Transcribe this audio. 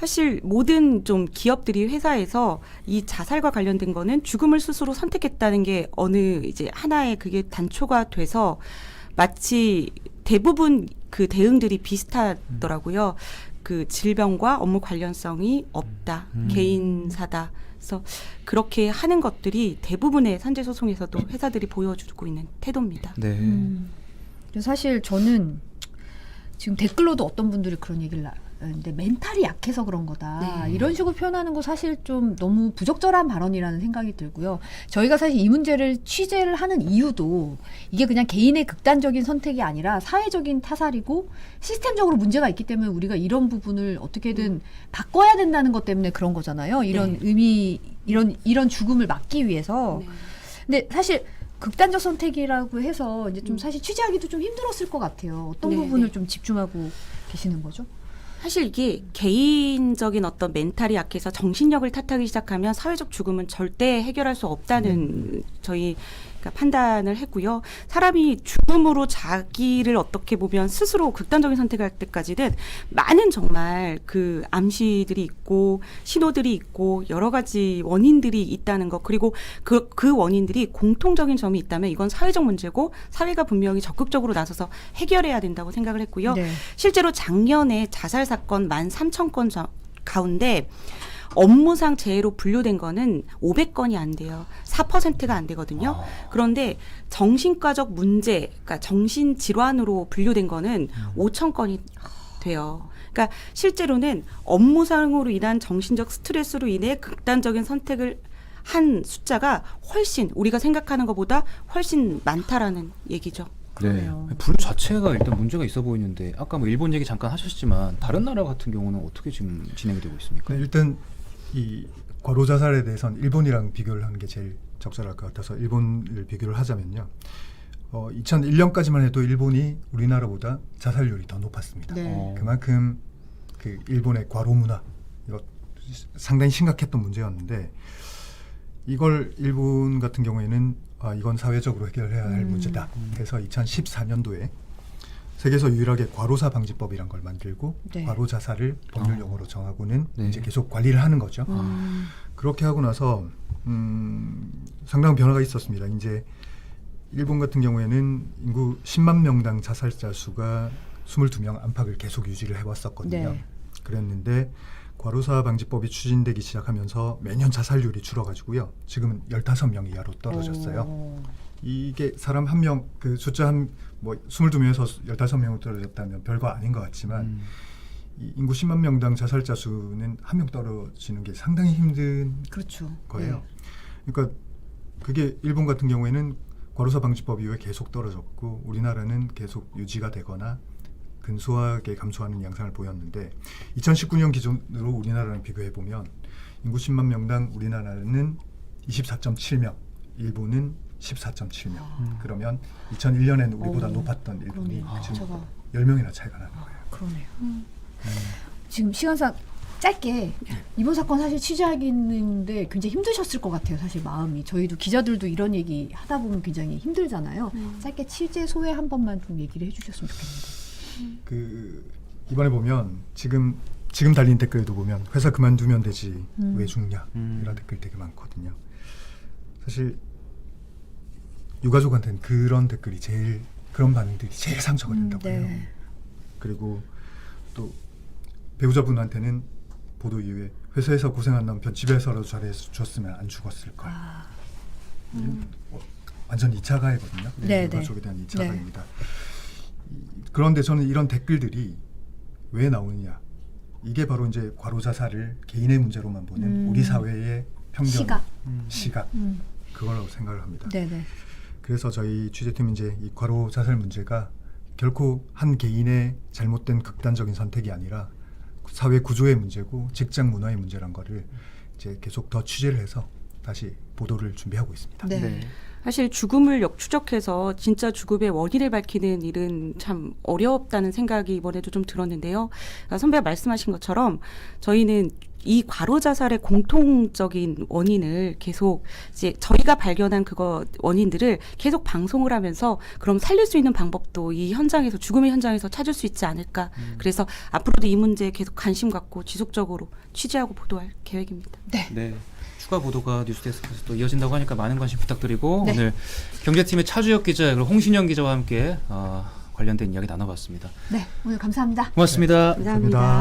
사실 모든 좀 기업들이 회사에서 이 자살과 관련된 거는 죽음을 스스로 선택했다는 게 어느 이제 하나의 그게 단초가 돼서 마치 대부분 그 대응들이 비슷하더라고요. 그 질병과 업무 관련성이 없다. 개인사다. 그래서 그렇게 하는 것들이 대부분의 산재 소송에서도 회사들이 보여주고 있는 태도입니다. 네. 그래서 사실 저는 지금 댓글로도 어떤 분들이 그런 얘기를 하는데 멘탈이 약해서 그런 거다. 네. 이런 식으로 표현하는 거 사실 좀 너무 부적절한 발언이라는 생각이 들고요. 저희가 사실 이 문제를 취재를 하는 이유도 이게 그냥 개인의 극단적인 선택이 아니라 사회적인 타살이고 시스템적으로 문제가 있기 때문에 우리가 이런 부분을 어떻게든 바꿔야 된다는 것 때문에 그런 거잖아요. 이런 의미, 이런 죽음을 막기 위해서. 네. 근데 사실 극단적 선택이라고 해서 이제 좀 사실 취재하기도 좀 힘들었을 것 같아요. 어떤 네, 부분을 네. 좀 집중하고 계시는 거죠? 사실 이게 개인적인 어떤 멘탈이 약해서 정신력을 탓하기 시작하면 사회적 죽음은 절대 해결할 수 없다는 저희가 판단을 했고요. 사람이 죽음으로 자기를 어떻게 보면 스스로 극단적인 선택을 할 때까지는 많은 정말 그 암시들이 있고 신호들이 있고 여러 가지 원인들이 있다는 것, 그리고 그 원인들이 공통적인 점이 있다면 이건 사회적 문제고 사회가 분명히 적극적으로 나서서 해결해야 된다고 생각을 했고요. 네. 실제로 작년에 자살 사건 13,000건 가운데 업무상 재해로 분류된 거는 500건이 안 돼요. 4%가 안 되거든요. 그런데 정신과적 문제, 그러니까 정신질환으로 분류된 거는 5,000건이 돼요. 그러니까 실제로는 업무상으로 인한 정신적 스트레스로 인해 극단적인 선택을 한 숫자가 훨씬 우리가 생각하는 것보다 훨씬 많다라는 얘기죠. 그러네요. 분류 자체가 일단 문제가 있어 보이는데 아까 뭐 일본 얘기 잠깐 하셨지만 다른 나라 같은 경우는 어떻게 지금 진행이 되고 있습니까? 네, 일단 이 과로 자살에 대해서는 일본이랑 비교를 하는 게 제일 적절할 것 같아서 일본을 비교를 하자면요. 2001년까지만 해도 일본이 우리나라보다 자살률이 더 높았습니다. 네. 그만큼 그 일본의 과로 문화 이거 상당히 심각했던 문제였는데 이걸 일본 같은 경우에는 이건 사회적으로 해결해야 할 문제다. 그래서 2014년도에 세계에서 유일하게 과로사 방지법이란 걸 만들고 네. 과로 자살을 법률 용어로 정하고는 네. 이제 계속 관리를 하는 거죠. 그렇게 하고 나서 상당한 변화가 있었습니다. 이제 일본 같은 경우에는 인구 10만 명당 자살자 수가 22명 안팎을 계속 유지를 해왔었거든요. 네. 그랬는데 과로사 방지법이 추진되기 시작하면서 매년 자살률이 줄어가지고요. 지금은 15명 이하로 떨어졌어요. 이게 사람 한 명, 그 숫자 뭐 22명에서 15명으로 떨어졌다면 별거 아닌 것 같지만 이 인구 10만 명당 자살자 수는 한 명 떨어지는 게 상당히 힘든 그렇죠. 거예요. 그러니까 그게 일본 같은 경우에는 과로사 방지법 이후에 계속 떨어졌고 우리나라는 계속 유지가 되거나 근소하게 감소하는 양상을 보였는데 2019년 기준으로 우리나라랑 비교해 보면 인구 10만 명당 우리나라는 24.7명, 일본은 14.7명. 그러면 2001년에는 우리보다 높았던 일본이 그러네요. 지금 숫자가. 10명이나 차이가 나는 거예요. 그러네요. 지금 시간상 짧게 이번 사건 사실 취재하기는데 굉장히 힘드셨을 것 같아요. 사실 마음이. 저희도 기자들도 이런 얘기 하다 보면 굉장히 힘들잖아요. 짧게 취재 소회 한 번만 좀 얘기를 해주셨으면 좋겠는데. 그 이번에 보면 지금 달린 댓글도 보면 회사 그만두면 되지 왜 죽냐 이런 댓글 되게 많거든요. 사실 유가족한테는 그런 댓글이 제일 그런 반응들이 제일 상처가 된다고 해요. 네. 그리고 또 배우자분한테는 보도 이후에 회사에서 고생한 남편 집에서라도 잘해줬으면 안 죽었을 걸. 완전 2차 가해거든요. 네, 유가족에 대한 2차 네. 가해입니다. 그런데 저는 이런 댓글들이 왜 나오느냐. 이게 바로 이제 과로 자살을 개인의 문제로만 보는 우리 사회의 편견, 시각 그거라고 생각을 합니다. 네네. 그래서 저희 취재팀은 이제 이 과로 자살 문제가 결코 한 개인의 잘못된 극단적인 선택이 아니라 사회 구조의 문제고 직장 문화의 문제란 거를 이제 계속 더 취재를 해서 다시 보도를 준비하고 있습니다. 네. 네. 사실 죽음을 역추적해서 진짜 죽음의 원인을 밝히는 일은 참 어렵다는 생각이 이번에도 좀 들었는데요. 선배가 말씀하신 것처럼 저희는 이 과로 자살의 공통적인 원인을 계속 이제 저희가 발견한 그거 원인들을 계속 방송을 하면서 그럼 살릴 수 있는 방법도 이 현장에서 죽음의 현장에서 찾을 수 있지 않을까. 그래서 앞으로도 이 문제에 계속 관심 갖고 지속적으로 취재하고 보도할 계획입니다. 네. 추가 보도가 뉴스데스크에서 또 이어진다고 하니까 많은 관심 부탁드리고 네. 오늘 경제팀의 차주혁 기자 그리고 홍신영 기자와 함께 관련된 이야기 나눠봤습니다. 네, 오늘 감사합니다. 고맙습니다. 감사합니다.